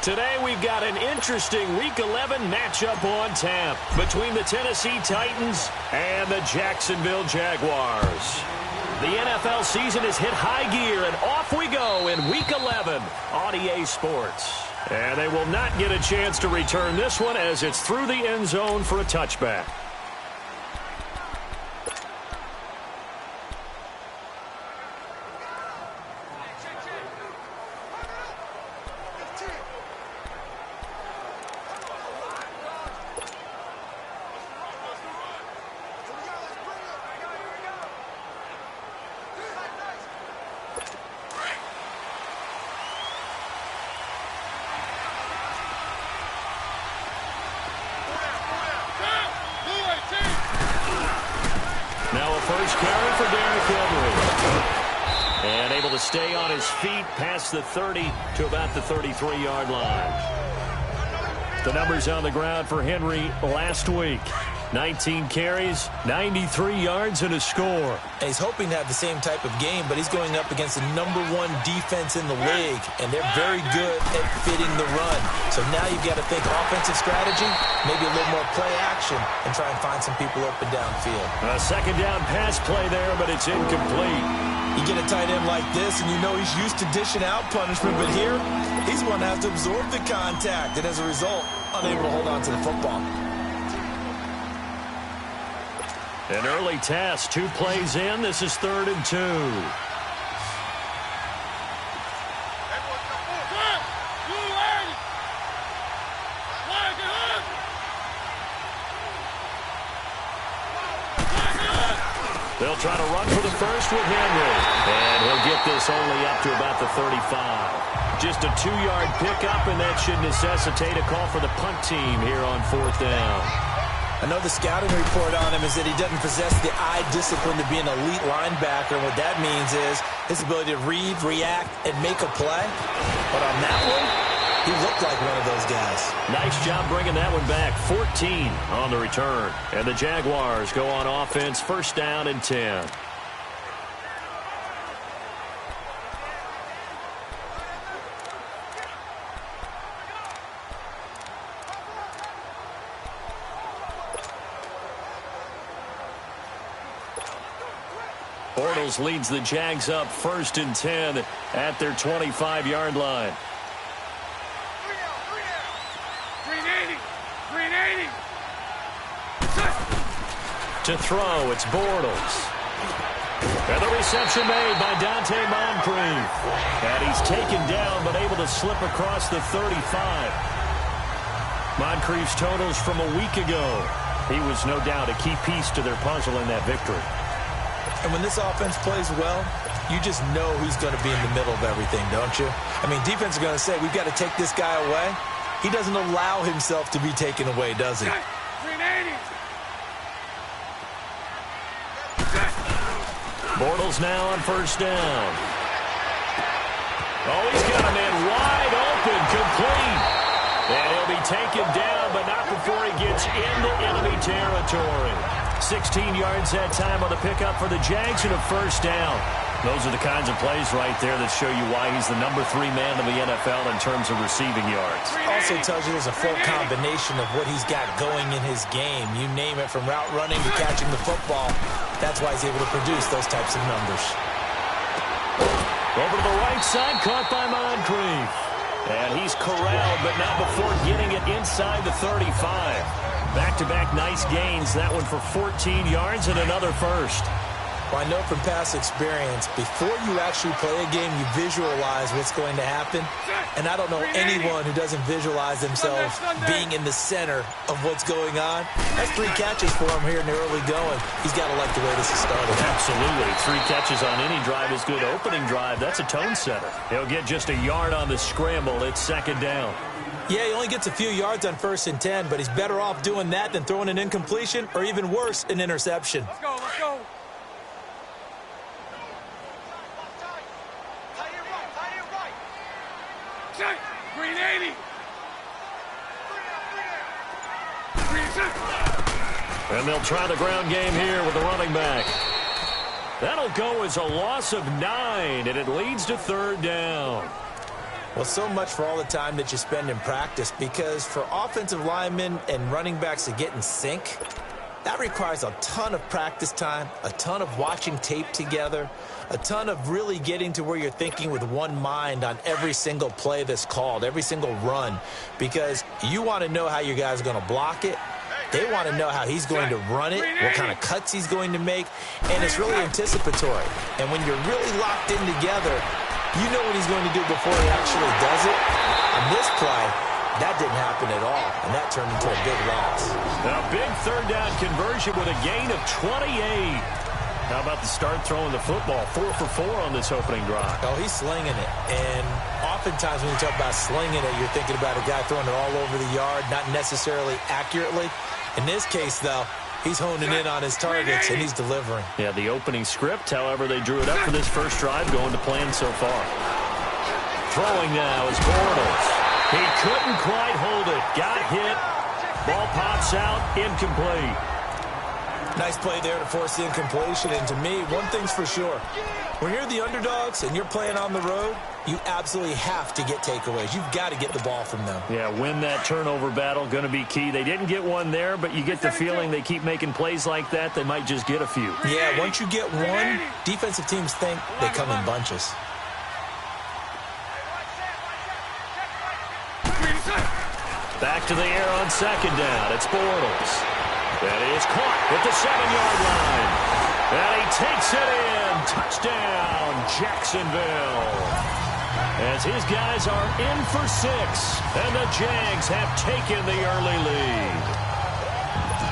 Today we've got an interesting Week 11 matchup on tap between the Tennessee Titans and the Jacksonville Jaguars. The NFL season has hit high gear, and off we go in Week 11 on EA Sports. And they will not get a chance to return this one as it's through the end zone for a touchback. First carry for Derrick Henry. And able to stay on his feet past the 30 to about the 33-yard line. The numbers on the ground for Henry last week. 19 carries, 93 yards, and a score. And he's hoping to have the same type of game, but he's going up against the #1 defense in the league, and they're very good at fitting the run. So now you've got to think offensive strategy, maybe a little more play action, and try and find some people open downfield. A second down pass play there, but it's incomplete. You get a tight end like this, and you know he's used to dishing out punishment, but here, he's one that has to absorb the contact, and as a result, unable to hold on to the football. An early task, 2 plays in. This is 3rd and 2. They'll try to run for the first with Henry. And he'll get this only up to about the 35. Just a 2-yard pickup, and that should necessitate a call for the punt team here on 4th down. I know the scouting report on him is that he doesn't possess the eye discipline to be an elite linebacker. What that means is his ability to read, react, and make a play. But on that one, he looked like one of those guys. Nice job bringing that one back. 14 on the return. And the Jaguars go on offense, 1st down and 10. Bortles leads the Jags up 1st and 10 at their 25-yard line. 380. To throw, it's Bortles. And the reception made by Dante Moncrief. And he's taken down but able to slip across the 35. Moncrief's totals from a week ago. He was no doubt a key piece to their puzzle in that victory. And when this offense plays well, you just know he's going to be in the middle of everything, don't you? I mean, defense is going to say, we've got to take this guy away. He doesn't allow himself to be taken away, does he? 380. Bortles now on 1st down. Oh, he's got a man wide open, complete. And he'll be taken down, but not before he gets into enemy territory. 16 yards that time on the pickup for the Jags and a 1st down. Those are the kinds of plays right there that show you why he's the #3 man in the NFL in terms of receiving yards. Also tells you there's a full combination of what he's got going in his game. You name it, from route running to catching the football. That's why he's able to produce those types of numbers. Over to the right side, caught by Moncrief. And he's corralled, but not before getting it inside the 35. Back-to-back nice gains. That one for 14 yards and another 1st. Well, I know from past experience, before you actually play a game, you visualize what's going to happen. And I don't know anyone who doesn't visualize themselves being in the center of what's going on. That's 3 catches for him here in the early going. He's got to like the way this is starting. Absolutely. 3 catches on any drive is good. Opening drive, that's a tone setter. He'll get just a yard on the scramble. It's 2nd down. Yeah, he only gets a few yards on 1st and 10, but he's better off doing that than throwing an incompletion or, even worse, an interception. Let's go, let's go. Check. 380. And they'll try the ground game here with the running back. That'll go as a loss of 9, and it leads to 3rd down. Well, so much for all the time that you spend in practice, because for offensive linemen and running backs to get in sync, that requires a ton of practice time, a ton of watching tape together, a ton of really getting to where you're thinking with one mind on every single play that's called, every single run, because you want to know how your guy's going to block it. They want to know how he's going to run it, what kind of cuts he's going to make, and it's really anticipatory. And when you're really locked in together, you know what he's going to do before he actually does it. On this play, that didn't happen at all, and that turned into a big loss. A big third down conversion with a gain of 28. How about the start throwing the football? 4 for 4 on this opening drive. Oh, he's slinging it. And oftentimes when you talk about slinging it, you're thinking about a guy throwing it all over the yard, not necessarily accurately. In this case, though, he's honing in on his targets, and he's delivering. Yeah, the opening script, however, they drew it up for this first drive, going to plan so far. Throwing now is Bortles. He couldn't quite hold it. Got hit. Ball pops out. Incomplete. Nice play there to force the incompletion. And to me, one thing's for sure. When you're the underdogs and you're playing on the road, you absolutely have to get takeaways. You've got to get the ball from them. Yeah, win that turnover battle, going to be key. They didn't get one there, but you get the feeling they keep making plays like that, they might just get a few. Yeah, once you get one, defensive teams think they come in bunches. Back to the air on second down. It's Bortles. That is caught at the 7-yard line. And he takes it in. Touchdown, Jacksonville. As his guys are in for 6. And the Jags have taken the early lead.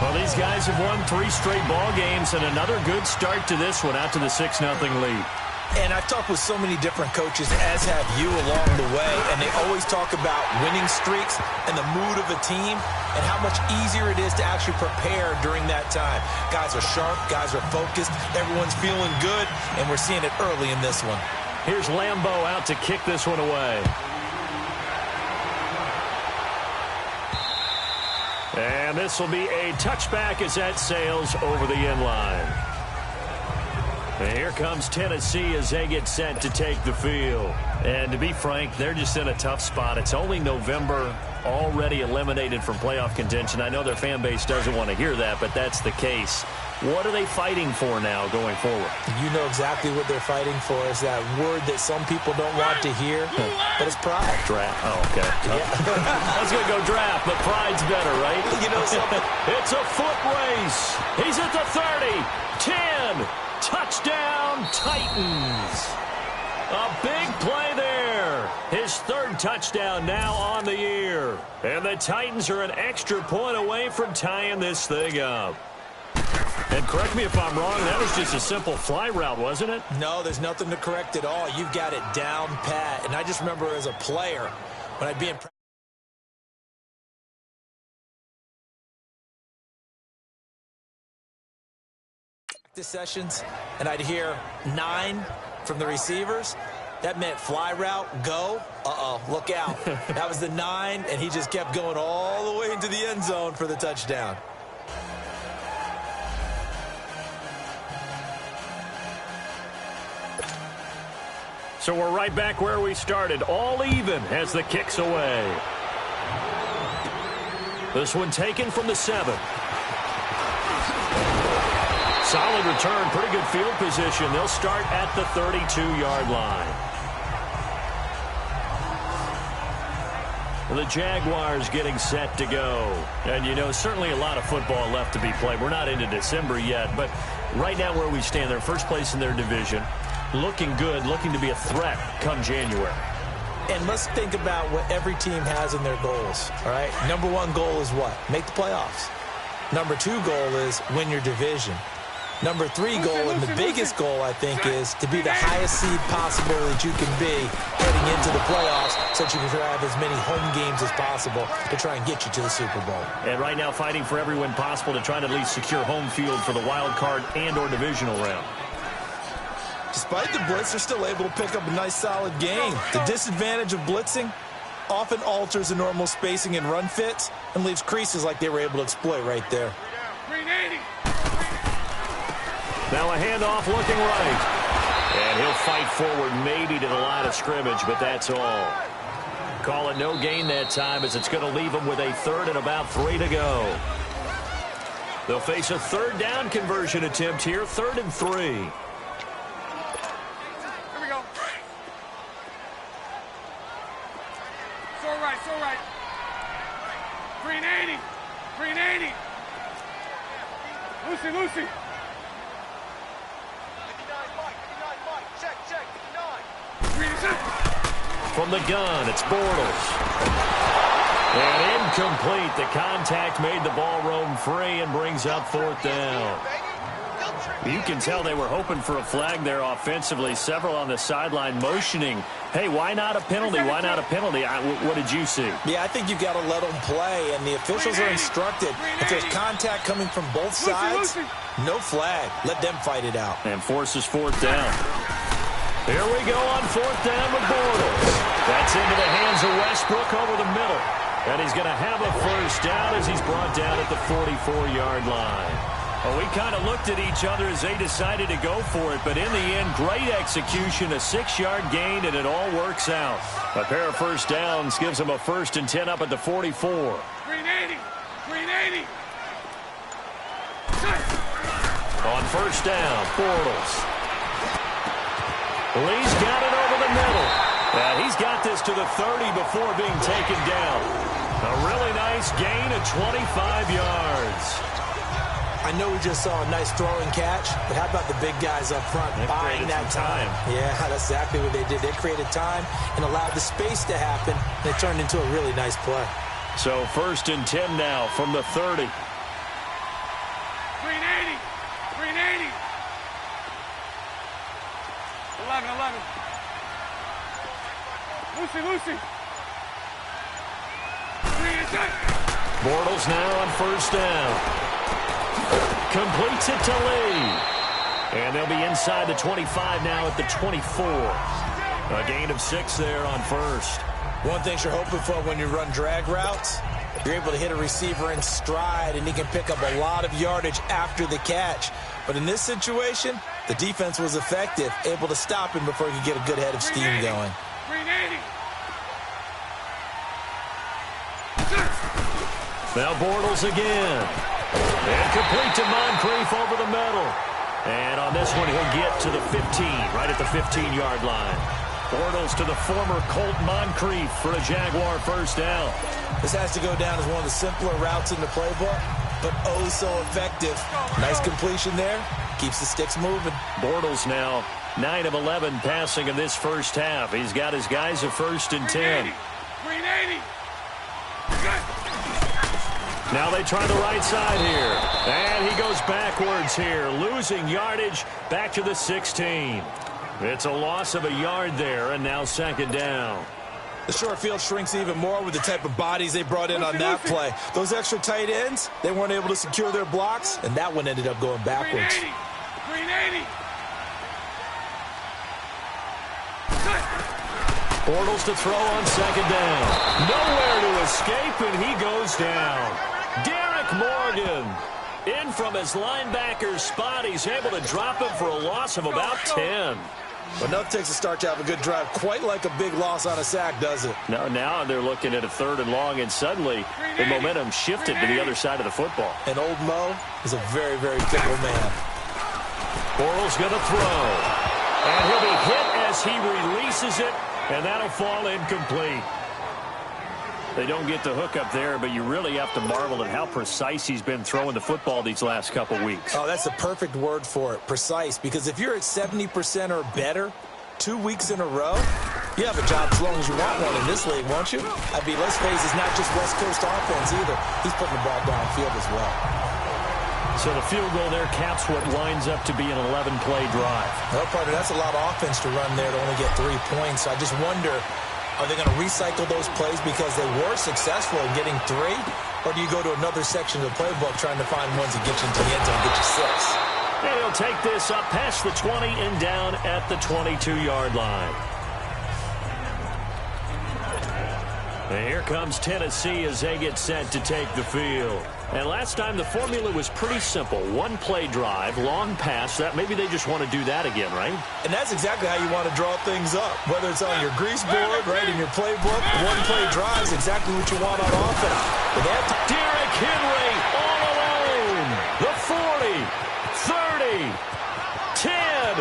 Well, these guys have won 3 straight ball games and another good start to this one out to the 6-0 lead. And I've talked with so many different coaches, as have you along the way, and they always talk about winning streaks and the mood of a team and how much easier it is to actually prepare during that time. Guys are sharp, guys are focused, everyone's feeling good, and we're seeing it early in this one. Here's Lambeau out to kick this one away. And this will be a touchback as that sails over the end line. And here comes Tennessee as they get set to take the field. And to be frank, they're just in a tough spot. It's only November, already eliminated from playoff contention. I know their fan base doesn't want to hear that, but that's the case. What are they fighting for now going forward? You know exactly what they're fighting for. Is that word that some people don't want to hear, but it's pride. Draft. Oh, okay. Yeah. I was going to go draft, but pride's better, right? You know something? It's a foot race. He's at the 30, 10. Touchdown, Titans. A big play there. His 3rd touchdown now on the year. And the Titans are an extra point away from tying this thing up. And correct me if I'm wrong, that was just a simple fly route, wasn't it? No, there's nothing to correct at all. You've got it down pat. And I just remember as a player, when I'd be in practice sessions, and I'd hear 9 from the receivers, that meant fly route, go, look out. That was the 9, and he just kept going all the way into the end zone for the touchdown. So we're right back where we started, all even as the kick's away. This one taken from the 7. Solid return, pretty good field position. They'll start at the 32-yard line. The Jaguars getting set to go. And, you know, certainly a lot of football left to be played. We're not into December yet, but right now where we stand, they're first place in their division. Looking good, looking to be a threat come January. And let's think about what every team has in their goals, all right? Number 1 goal is what? Make the playoffs. Number 2 goal is win your division. Number 3 goal, and the biggest goal, I think, is to be the highest seed possible that you can be heading into the playoffs so that you can have as many home games as possible to try and get you to the Super Bowl. And right now fighting for every win possible to try and at least secure home field for the wild card and or divisional round. Despite the blitz, they're still able to pick up a nice, solid game. The disadvantage of blitzing often alters the normal spacing and run fits and leaves creases like they were able to exploit right there. Now a handoff looking right. And he'll fight forward maybe to the line of scrimmage, but that's all. Call it no gain that time as it's going to leave them with a 3rd and about 3 to go. They'll face a 3rd down conversion attempt here, 3rd and 3. Here we go. It's all right, it's all right. Green 80. Green 80. Lucy, Lucy. 59 Mike, 59 Mike. Check, 59. Green is it. From the gun, it's Bortles. And incomplete. The contact made the ball roam free and brings up 4th down. You can tell they were hoping for a flag there offensively. Several on the sideline motioning, hey, why not a penalty? Why not a penalty? What did you see? Yeah, I think you got to let them play, and the officials are instructed. If there's contact coming from both sides, no flag. Let them fight it out. And forces 4th down. Here we go on 4th down with Bortles. That's into the hands of Westbrook over the middle. And he's going to have a 1st down as he's brought down at the 44-yard line. Well, we kind of looked at each other as they decided to go for it, but in the end, great execution, a 6-yard gain, and it all works out. A pair of 1st downs gives them a 1st and 10 up at the 44. Green 80. Green 80. On 1st down, Bortles. Lee's got it over the middle. And he's got this to the 30 before being taken down. A really nice gain of 25 yards. I know we just saw a nice throwing catch, but how about the big guys up front buying that time? Yeah, that's exactly what they did. They created time and allowed the space to happen, and it turned into a really nice play. So 1st and 10 now from the 30. Green 80. Green 80. 11. Lucy, Lucy. Green is it. Bortles now on 1st down. Completes it to Lee. And they'll be inside the 25 now at the 24. A gain of 6 there on 1st. One thing you're hoping for when you run drag routes, you're able to hit a receiver in stride, and he can pick up a lot of yardage after the catch. But in this situation, the defense was effective, able to stop him before he could get a good head of steam going. Green 80. Now Bortles again. And complete to Moncrief over the middle. And on this one, he'll get to the 15, right at the 15-yard line. Bortles to the former Colt Moncrief for a Jaguar 1st down. This has to go down as one of the simpler routes in the playbook, but oh so effective. Nice completion there. Keeps the sticks moving. Bortles now 9 of 11 passing in this 1st half. He's got his guys a 1st and 10. Green 80. Now they try the right side here. And he goes backwards here, losing yardage back to the 16. It's a loss of a yard there, and now 2nd down. The short field shrinks even more with the type of bodies they brought in on that play. Those extra tight ends, they weren't able to secure their blocks, and that one ended up going backwards. Green 80. Bortles to throw on 2nd down. Nowhere to escape, and he goes down. Derek Morgan in from his linebacker spot. He's able to drop him for a loss of about 10. But enough takes a start to have a good drive, quite like a big loss on a sack, does it? No, now they're looking at a 3rd and long, and suddenly the momentum shifted to the other side of the football. And old Mo is a very, very fickle man. Bortles going to throw. And he'll be hit as he releases it, and that'll fall incomplete. They don't get the hook up there, but you really have to marvel at how precise he's been throwing the football these last couple weeks. Oh, that's the perfect word for it, precise, because if you're at 70% or better 2 weeks in a row, you have a job as long as you want one in this league, won't you? I mean, let's face it, it's not just West Coast offense either. He's putting the ball downfield as well. So the field goal there caps what winds up to be an 11-play drive. Well, partner, that's a lot of offense to run there to only get 3 points. I just wonder, are they going to recycle those plays because they were successful in getting 3? Or do you go to another section of the playbook trying to find ones that get you into the end zone and get you 6? And he'll take this up past the 20 and down at the 22-yard line. And here comes Tennessee as they get set to take the field. And last time the formula was pretty simple. One play drive, long pass. That maybe they just want to do that again, right? And that's exactly how you want to draw things up. Whether it's on your grease board, right, in your playbook, one play drive is exactly what you want on offense. But Derrick Henry all alone. The 40, 30, 10.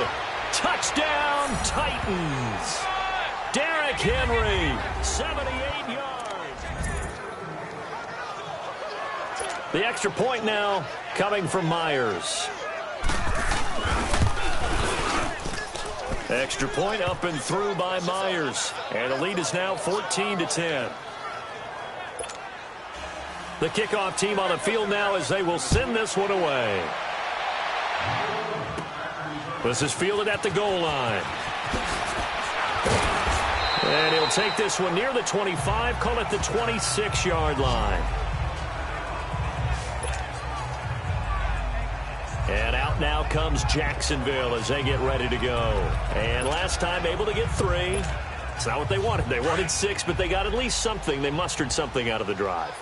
Touchdown, Titans. Derrick Henry, 78 yards. The extra point now coming from Myers. Extra point up and through by Myers. And the lead is now 14-10. The kickoff team on the field now as they will send this one away. This is fielded at the goal line. And he'll take this one near the 25, call it the 26-yard line. And out now comes Jacksonville as they get ready to go. And last time able to get 3. It's not what they wanted. They wanted 6, but they got at least something. They mustered something out of the drive.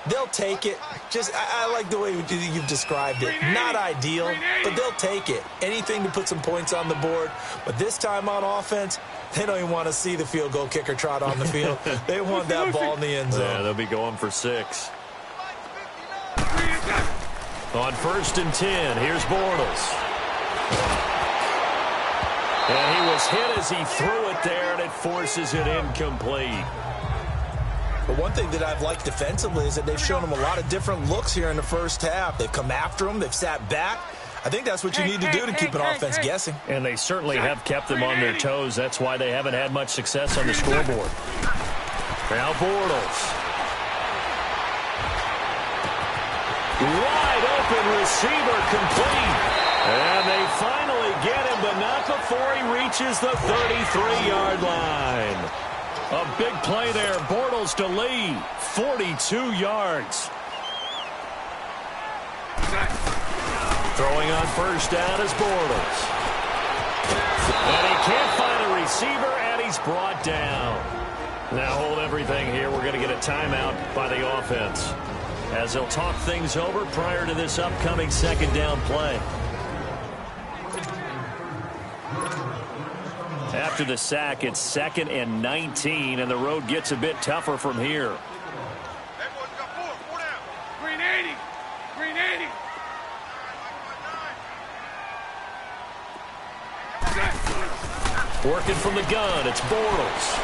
They'll take it. I like the way you've described it. Not ideal, but they'll take it. Anything to put some points on the board. But this time on offense, they don't even want to see the field goal kicker trot on the field. They want that ball in the end zone. Yeah, they'll be going for 6. On 1st and 10, here's Bortles. And he was hit as he threw it there, and it forces it incomplete. But one thing that I've liked defensively is that they've shown him a lot of different looks here in the first half. They've come after him. They've sat back. I think that's what you need to do to keep an offense guessing. And they certainly have kept them on their toes. That's why they haven't had much success on the scoreboard. Now Bortles. Wide open receiver complete. And they finally get him, but not before he reaches the 33-yard line. A big play there. Bortles to Lee. 42 yards. Throwing on 1st down is Bortles. And he can't find a receiver, and he's brought down. Now hold everything here. We're going to get a timeout by the offense as they'll talk things over prior to this upcoming 2nd down play. After the sack, it's 2nd and 19, and the road gets a bit tougher from here. Green 80. Green 80. Working from the gun, it's Bortles.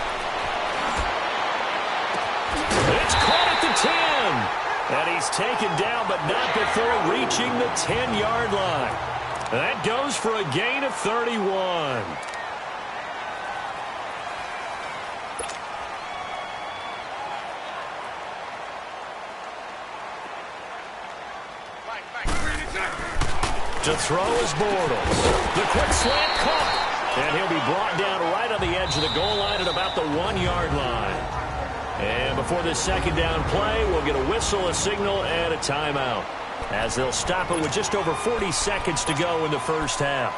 It's caught at the 10. And he's taken down, but not before reaching the 10-yard line. That goes for a gain of 31. To throw is Bortles. The quick slant caught. And he'll be brought down right on the edge of the goal line at about the 1-yard line. And before this 2nd down play, we'll get a whistle, a signal, and a timeout, as they'll stop it with just over 40 seconds to go in the first half.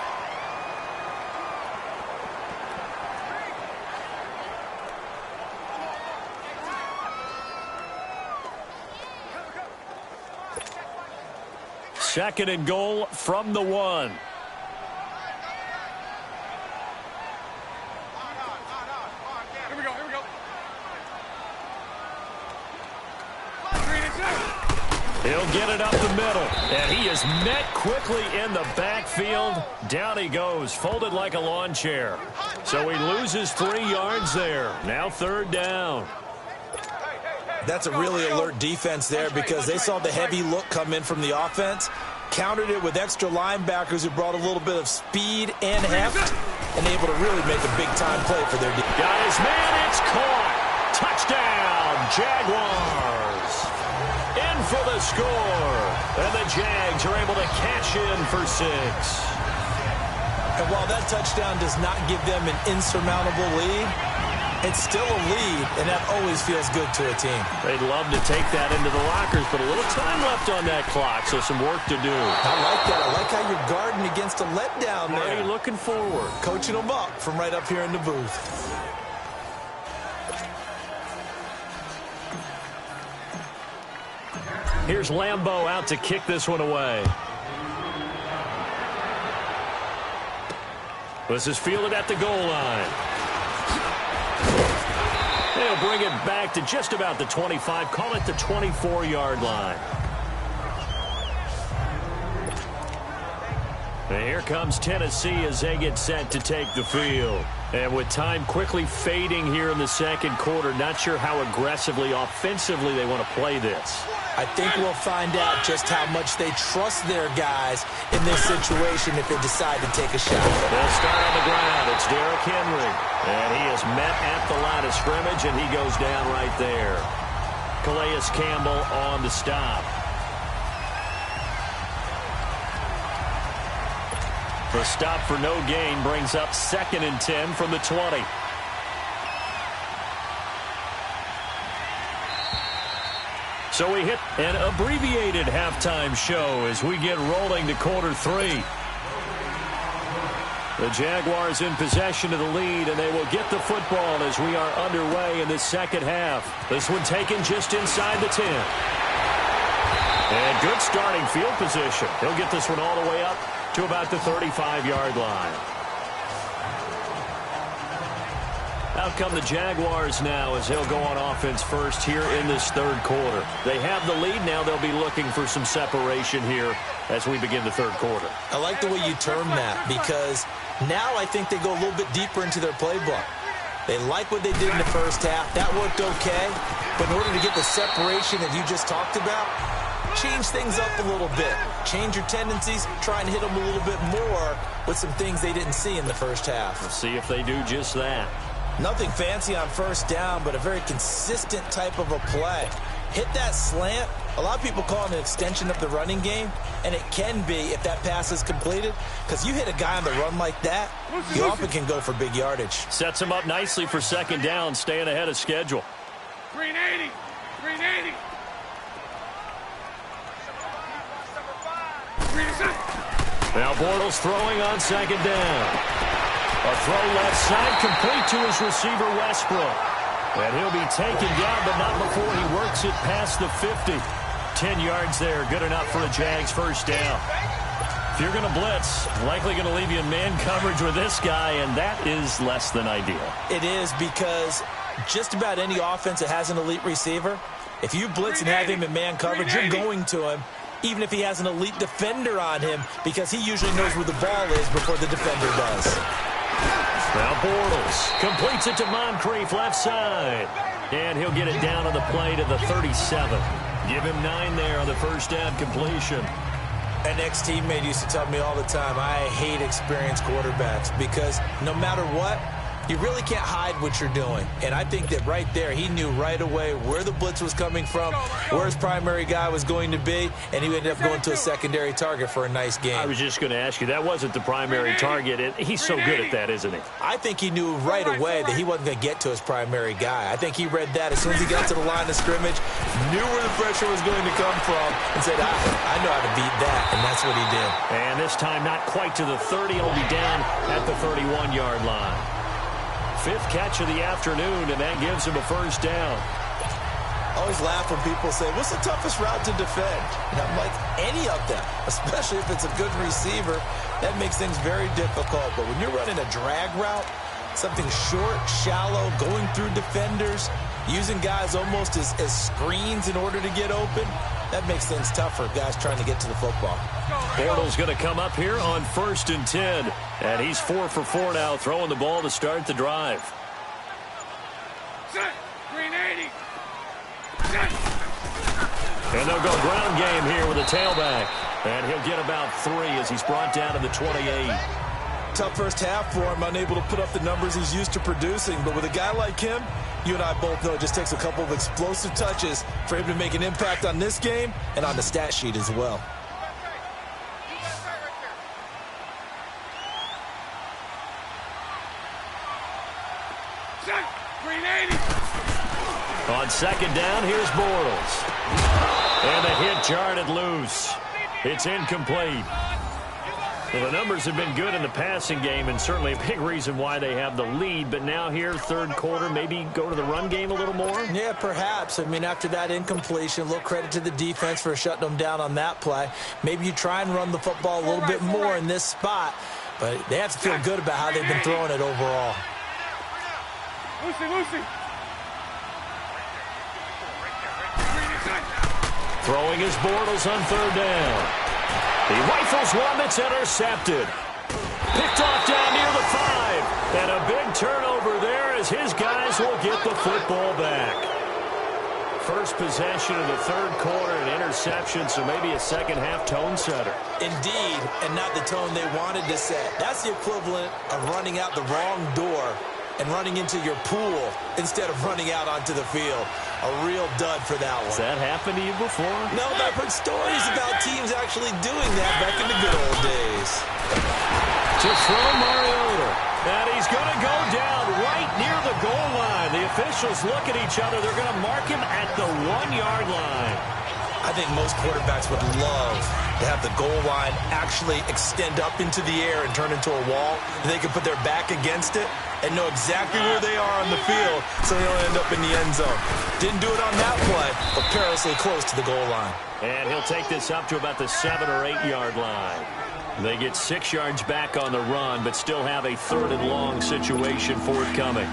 Second and goal from the 1. Here we go. He'll get it up the middle, and he is met quickly in the backfield. Down he goes, folded like a lawn chair. So he loses 3 yards there. Now 3rd down. That's a really alert defense there because they saw the heavy look come in from the offense, countered it with extra linebackers who brought a little bit of speed and heft, and able to really make a big-time play for their defense. Got his man, it's caught. Touchdown, Jaguars. In for the score. And the Jags are able to cash in for 6. And while that touchdown does not give them an insurmountable lead, it's still a lead, and that always feels good to a team. They'd love to take that into the lockers, but a little time left on that clock, so some work to do. I like that. I like how you're guarding against a letdown there. Marty looking forward. Coaching them up from right up here in the booth. Here's Lambeau out to kick this one away. This is fielded at the goal line. They'll bring it back to just about the 25. Call it the 24-yard line. And here comes Tennessee as they get set to take the field. And with time quickly fading here in the second quarter, not sure how aggressively, offensively they want to play this. I think we'll find out just how much they trust their guys in this situation if they decide to take a shot. They'll start on the ground. It's Derrick Henry. And he is met at the line of scrimmage, and he goes down right there. Calais Campbell on the stop. The stop for no gain brings up 2nd and 10 from the 20. So we hit an abbreviated halftime show as we get rolling to quarter 3. The Jaguars in possession of the lead, and they will get the football as we are underway in the second half. This one taken just inside the 10. And good starting field position. He'll get this one all the way up to about the 35-yard line. Out come the Jaguars now as they'll go on offense first here in this third quarter. They have the lead. Now they'll be looking for some separation here as we begin the third quarter. I like the way you term that because now I think they go a little bit deeper into their playbook. They like what they did in the first half. That worked okay. But in order to get the separation that you just talked about, change things up a little bit. Change your tendencies. Try and hit them a little bit more with some things they didn't see in the first half. We'll see if they do just that. Nothing fancy on first down, but a very consistent type of a play. Hit that slant. A lot of people call it an extension of the running game, and it can be if that pass is completed, because you hit a guy on the run like that, you often can go for big yardage. Sets him up nicely for second down, staying ahead of schedule. 380. 380. Now Bortles throwing on second down. A throw left side, complete to his receiver, Westbrook. And he'll be taken down, but not before he works it past the 50. 10 yards there, good enough for a Jags first down. If you're going to blitz, likely going to leave you in man coverage with this guy, and that is less than ideal. It is because just about any offense that has an elite receiver, if you blitz and have him in man coverage, you're going to him, even if he has an elite defender on him, because he usually knows where the ball is before the defender does. Now Bortles completes it to Moncrief left side. And he'll get it down on the play to the 37. Give him 9 there on the first down completion. An ex-teammate used to tell me all the time, I hate experienced quarterbacks because no matter what, you really can't hide what you're doing. And I think that right there, he knew right away where the blitz was coming from, where his primary guy was going to be, and he ended up going to a secondary target for a nice game. I was just going to ask you, that wasn't the primary target. He's so good at that, isn't he? I think he knew right away that he wasn't going to get to his primary guy. I think he read that as soon as he got to the line of scrimmage, knew where the pressure was going to come from, and said, I know how to beat that, and that's what he did. And this time not quite to the 30. He'll be down at the 31-yard line. 5th catch of the afternoon, and that gives him a first down. I always laugh when people say, what's the toughest route to defend? And I'm like, any of them, especially if it's a good receiver. That makes things very difficult. But when you're running a drag route, something short, shallow, going through defenders, using guys almost as screens in order to get open, that makes things tough for guys trying to get to the football. Bortles going to come up here on 1st and 10. And he's 4 for 4 now, throwing the ball to start the drive. Set. 380. And they'll go ground game here with a tailback. And he'll get about 3 as he's brought down to the 28. Tough first half for him, unable to put up the numbers he's used to producing. But with a guy like him, you and I both know it just takes a couple of explosive touches for him to make an impact on this game and on the stat sheet as well. Set. 380. On second down, here's Bortles. And the hit jarred it loose. It's incomplete. Well, the numbers have been good in the passing game, and certainly a big reason why they have the lead. But now here, third quarter, maybe go to the run game a little more? Yeah, perhaps. I mean, after that incompletion, a little credit to the defense for shutting them down on that play. Maybe you try and run the football a little bit more in this spot, but they have to feel good about how they've been throwing it overall. Lucy. Throwing his Bortles on third down. He rifles one that's intercepted. Picked off down near the 5. And a big turnover there as his guys will get the football back. First possession of the third quarter, an interception, so maybe a second-half tone setter. Indeed, and not the tone they wanted to set. That's the equivalent of running out the wrong door and running into your pool instead of running out onto the field. A real dud for that one. Has that happened to you before? No, but I've heard stories about teams actually doing that back in the good old days. To throw Mariota. And he's going to go down right near the goal line. The officials look at each other. They're going to mark him at the 1-yard line. I think most quarterbacks would love to have the goal line actually extend up into the air and turn into a wall. They can put their back against it and know exactly where they are on the field so they don't end up in the end zone. Didn't do it on that play, but perilously close to the goal line. And he'll take this up to about the 7- or 8-yard line. They get 6 yards back on the run, but still have a 3rd and long situation forthcoming.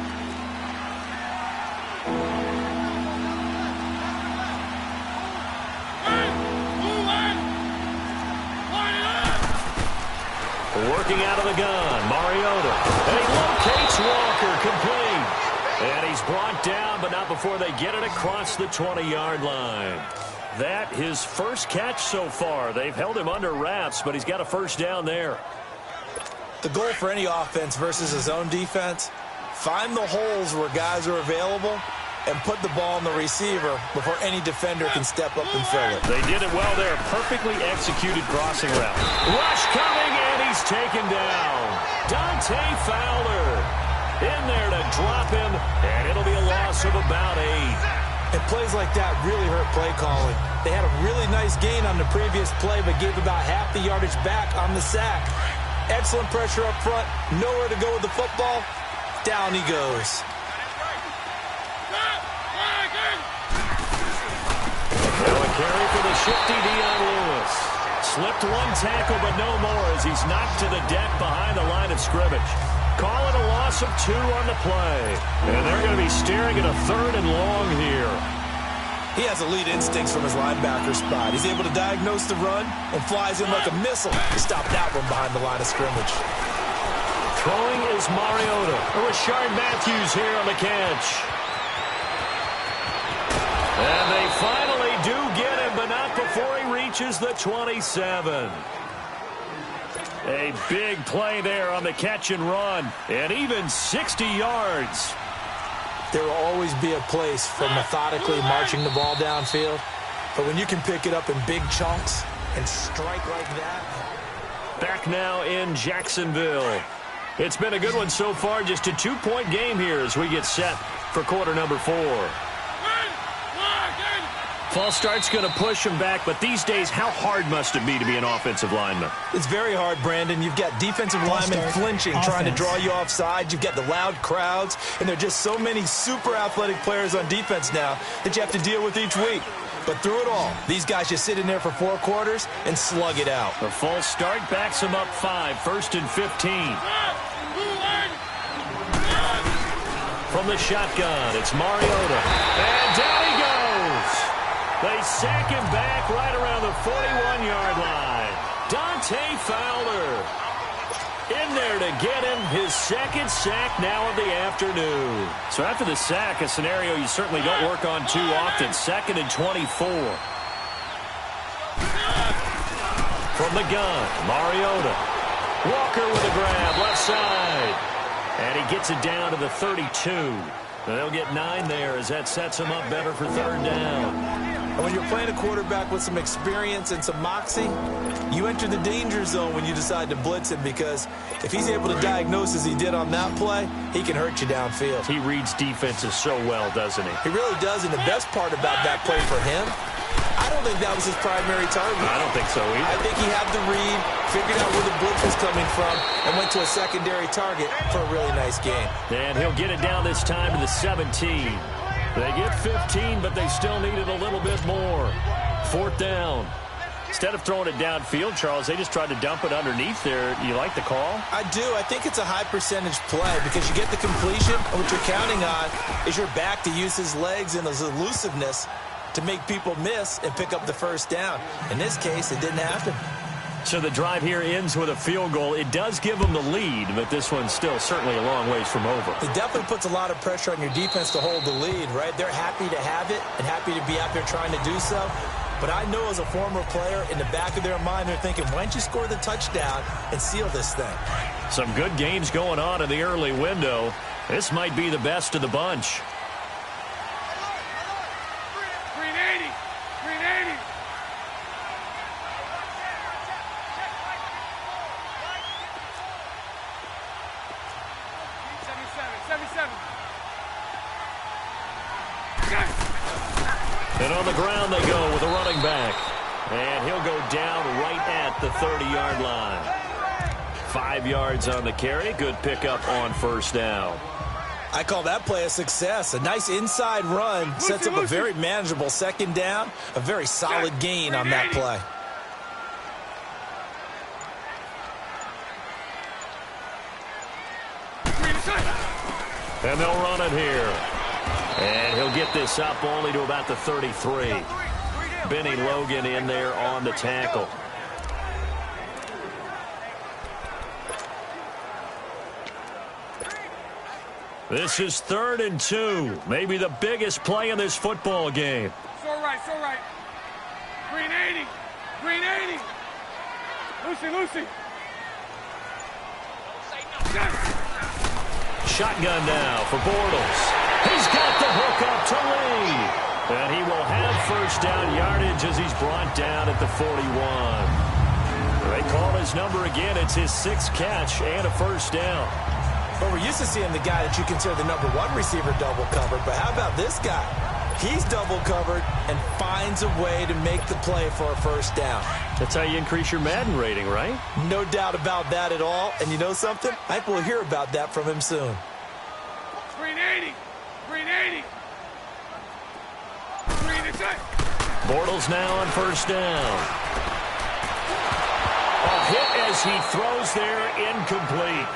Working out of the gun, Mariota. And he locates Walker, complete. And he's brought down, but not before they get it across the 20-yard line. That his first catch so far. They've held him under wraps, but he's got a first down there. The goal for any offense versus his own defense, find the holes where guys are available and put the ball on the receiver before any defender can step up and fill it. They did it well there. Perfectly executed crossing route. Rush coming, and he's taken down. Dante Fowler in there to drop him, and it'll be a loss of about 8. And plays like that really hurt play calling. They had a really nice gain on the previous play, but gave about half the yardage back on the sack. Excellent pressure up front. Nowhere to go with the football. Down he goes. Now a carry for the shifty Dion Lewis. Slipped one tackle, but no more as he's knocked to the deck behind the line of scrimmage. Call it a loss of 2 on the play. And they're going to be staring at a 3rd and long here. He has elite instincts from his linebacker spot. He's able to diagnose the run and flies in like a missile to stop that one behind the line of scrimmage. Throwing is Mariota. Rashard Matthews here on the catch. And they finally do get him, but not before he reaches the 27. A big play there on the catch and run, and even 60 yards. There will always be a place for methodically marching the ball downfield, but when you can pick it up in big chunks and strike like that. Back now in Jacksonville. It's been a good one so far, just a 2-point game here as we get set for quarter number 4. False start's going to push him back, but these days, how hard must it be to be an offensive lineman? It's very hard, Brandon. You've got defensive linemen flinching, trying to draw you offside. You've got the loud crowds, and there are just so many super athletic players on defense now that you have to deal with each week. But through it all, these guys just sit in there for 4 quarters and slug it out. The false start backs him up 5, 1st and 15. From the shotgun, it's Mariota. And down he goes. They sack him back right around the 41-yard line. Dante Fowler in there to get him his 2nd sack now of the afternoon. So after the sack, a scenario you certainly don't work on too often. 2nd and 24. From the gun, Mariota. Walker with a grab, left side. And he gets it down to the 32. They'll get 9 there as that sets him up better for 3rd down. And when you're playing a quarterback with some experience and some moxie, you enter the danger zone when you decide to blitz him, because if he's able to diagnose as he did on that play, he can hurt you downfield. He reads defenses so well, doesn't he? He really does, and the best part about that play for him I don't think that was his primary target. I don't think so either. I think he had the read, figured out where the blitz was coming from, and went to a secondary target for a really nice game. And he'll get it down this time to the 17. They get 15, but they still needed a little bit more. 4th down. Instead of throwing it downfield, Charles, they just tried to dump it underneath there. You like the call? I do. I think it's a high-percentage play because you get the completion, and what you're counting on is your back to use his legs and his elusiveness to make people miss and pick up the first down. In this case, it didn't happen. So the drive here ends with a field goal. It does give them the lead, but this one's still certainly a long ways from over. It definitely puts a lot of pressure on your defense to hold the lead, right? They're happy to have it and happy to be out there trying to do so. But I know as a former player, in the back of their mind, they're thinking, why don't you score the touchdown and seal this thing? Some good games going on in the early window. This might be the best of the bunch. And on the ground they go with a running back. And he'll go down right at the 30-yard line. 5 yards on the carry. Good pickup on first down. I call that play a success. A nice inside run sets up a very manageable second down. A very solid gain on that play. And they'll run it here. And he'll get this up only to about the 33. Benny Logan in there on the tackle. This is 3rd and 2. Maybe the biggest play in this football game. So right, so right. Green 80. Green 80. Lucy. Shotgun now for Bortles. He's got the hook up to Lee. And he will have first down yardage as he's brought down at the 41. They call his number again. It's his 6th catch and a first down. But we're used to seeing the guy that you consider the number 1 receiver double covered. But how about this guy? He's double covered and finds a way to make the play for a first down. That's how you increase your Madden rating, right? No doubt about that at all. And you know something? I think we'll hear about that from him soon. Green 80. Green 80. Green attack. Bortles now on first down. A hit as he throws there, incomplete.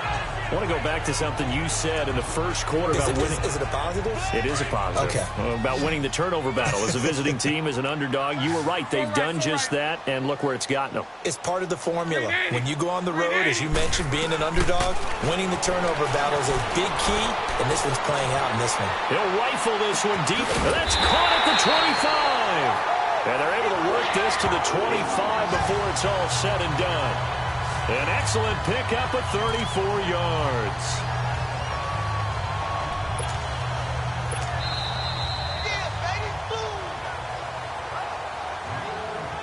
I want to go back to something you said in the first quarter about winning. Is it a positive? It is a positive. Okay. About winning the turnover battle. As a visiting team, as an underdog, you were right. They've done just that, and look where it's gotten them. It's part of the formula. When you go on the road, as you mentioned, being an underdog, winning the turnover battle is a big key, and this one's playing out in this one. He'll rifle this one deep. That's caught at the 25. And they're able to work this to the 25 before it's all said and done. An excellent pickup of 34 yards.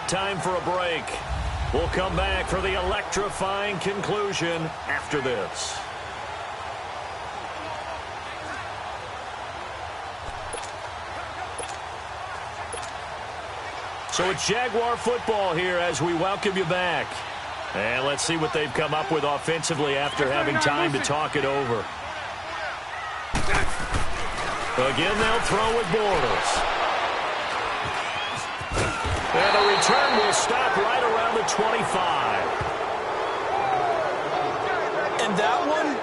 Time for a break. We'll come back for the electrifying conclusion after this. So it's Jaguar football here as we welcome you back. And let's see what they've come up with offensively after having time to talk it over. Again, they'll throw with Bortles. And the return will stop right around the 25. And that one,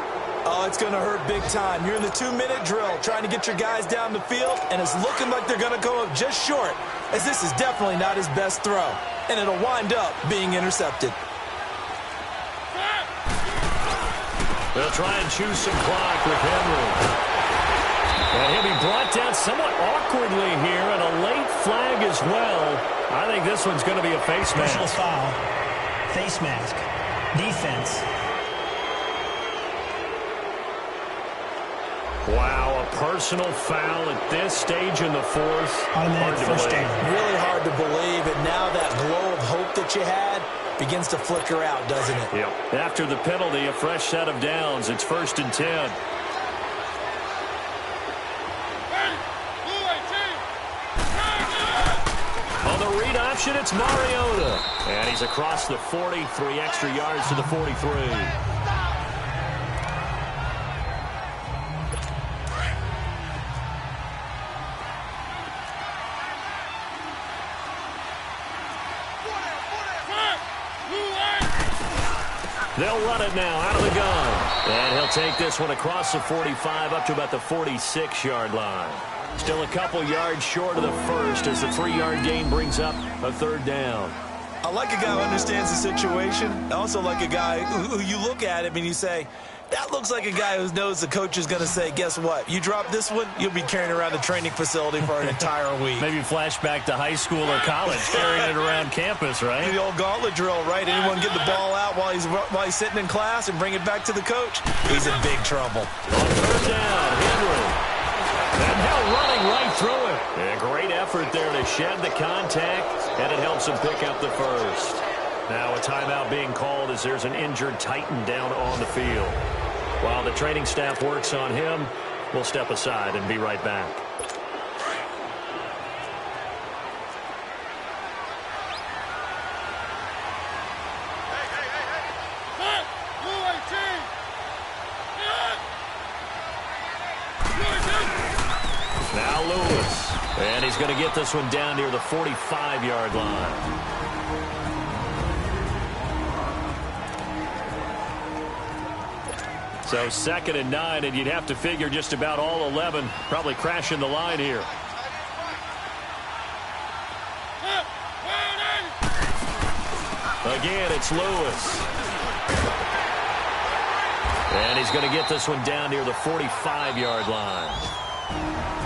oh, it's going to hurt big time. You're in the 2-minute drill trying to get your guys down the field, and it's looking like they're going to go up just short, as this is definitely not his best throw. And it'll wind up being intercepted. They'll try and choose some clock with Henry. And he'll be brought down somewhat awkwardly here, and a late flag as well. I think this one's going to be a face mask. Personal foul, face mask, defense. Wow, a personal foul at this stage in the fourth. Automatic first down. Really hard to believe, and now that glow of hope that you had begins to flicker out, doesn't it? Yep. After the penalty, a fresh set of downs. It's 1st and 10. On the read option, it's Mariota. And he's across the 40, 3 extra yards to the 43. They'll run it now out of the gun. And he'll take this one across the 45 up to about the 46-yard line. Still a couple yards short of the first as the 3-yard gain brings up a third down. I like a guy who understands the situation. I also like a guy who you look at him and you say, that looks like a guy who knows the coach is going to say, guess what? You drop this one, you'll be carrying around the training facility for an entire week. Maybe flashback to high school or college, carrying it around campus, right? The old gauntlet drill, right? Anyone get the ball out while he's sitting in class and bring it back to the coach? He's in big trouble. On third down, Henry. And now running right through it. A great effort there to shed the contact, and it helps him pick up the first. Now a timeout being called as there's an injured Titan down on the field. While the training staff works on him, we'll step aside and be right back. Now Lewis. And he's going to get this one down near the 45-yard line. So 2nd and 9, and you'd have to figure just about all 11 probably crashing the line here. Again, it's Lewis. And he's going to get this one down near the 45-yard line.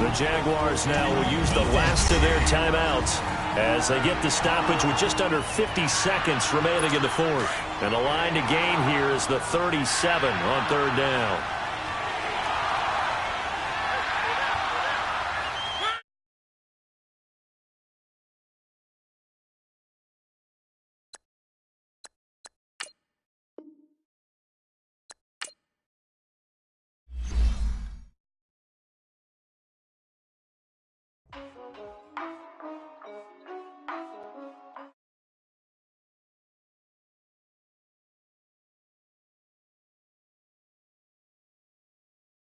The Jaguars now will use the last of their timeouts as they get the stoppage with just under 50 seconds remaining in the fourth. And the line to gain here is the 37 on third down.